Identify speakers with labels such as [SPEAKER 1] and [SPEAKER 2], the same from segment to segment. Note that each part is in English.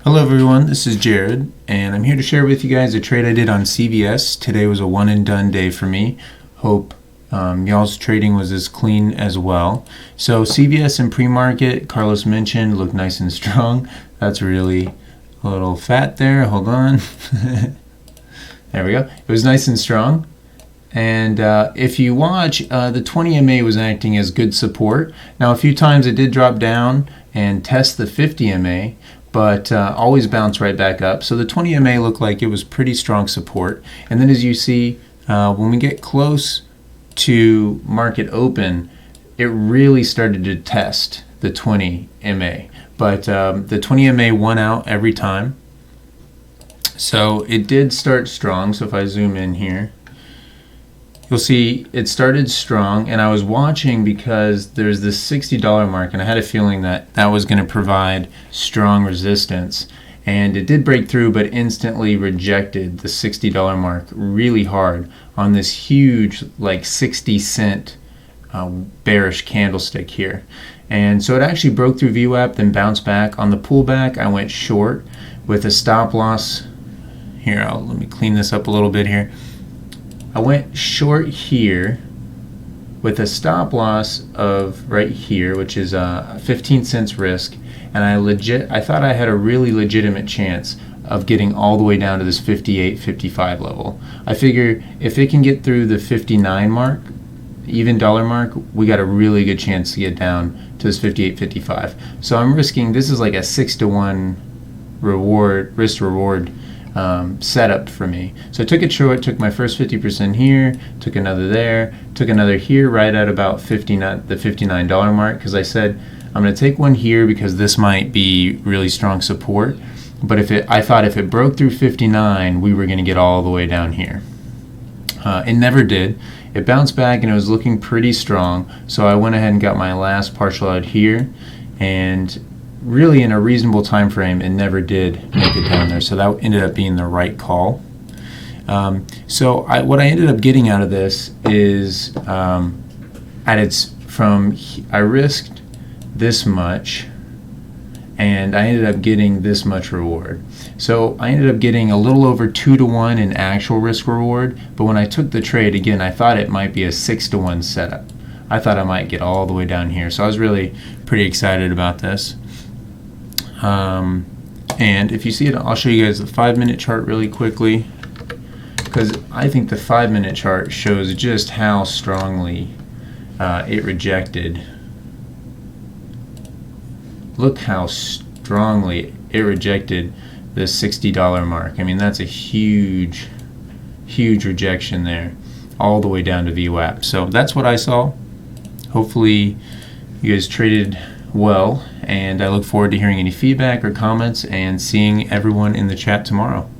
[SPEAKER 1] Hello everyone, this is Jared, and I'm here to share with you guys a trade I did on CVS. Today was a one and done day for me. Hope y'all's trading was as clean as well. So CVS and pre-market, Carlos mentioned, look nice and strong. That's really a little fat there. Hold on. There we go. It was nice and strong. And if you watch, the 20 MA was acting as good support. Now a few times it did drop down and test the 50 MA, but always bounce right back up. So the 20 MA looked like it was pretty strong support. And then as you see, when we get close to market open, it really started to test the 20 MA. But the 20 MA won out every time. So it did start strong. So if I zoom in here, you'll see it started strong, and I was watching because there's this $60 mark, and I had a feeling that that was going to provide strong resistance. And it did break through, but instantly rejected the $60 mark really hard on this huge, like 60-cent bearish candlestick here. And so it actually broke through VWAP, then bounced back. On the pullback, I went short with a stop loss. Here, let me clean this up a little bit here. I went short here with a stop loss of right here, which is 15 cents risk, and I thought I had a really legitimate chance of getting all the way down to this 58, 55 level. I figure if it can get through the 59 mark, even dollar mark, we got a really good chance to get down to this 58, 55. So I'm risking, this is like a 6-to-1 reward, risk reward setup for me. So I took it short, took my first 50% here, took another there, took another here right at about the $59 mark, because I said I'm going to take one here because this might be really strong support. But I thought if it broke through 59, we were going to get all the way down here. It never did. It bounced back and it was looking pretty strong. So I went ahead and got my last partial out here, and really in a reasonable time frame, it never did make it down there. So that ended up being the right call. So what I ended up getting out of this is I risked this much, and I ended up getting this much reward. So I ended up getting a little over 2-to-1 in actual risk reward, but when I took the trade, again, I thought it might be a 6-to-1 setup. I thought I might get all the way down here. So I was really pretty excited about this. And if you see it, I'll show you guys the 5-minute chart really quickly, because I think the 5-minute chart shows just how strongly it rejected. Look how strongly it rejected the $60 mark. I mean, that's a huge, huge rejection there, all the way down to VWAP. So that's what I saw. Hopefully you guys traded well, and I look forward to hearing any feedback or comments and seeing everyone in the chat tomorrow.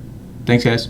[SPEAKER 1] Thanks, guys.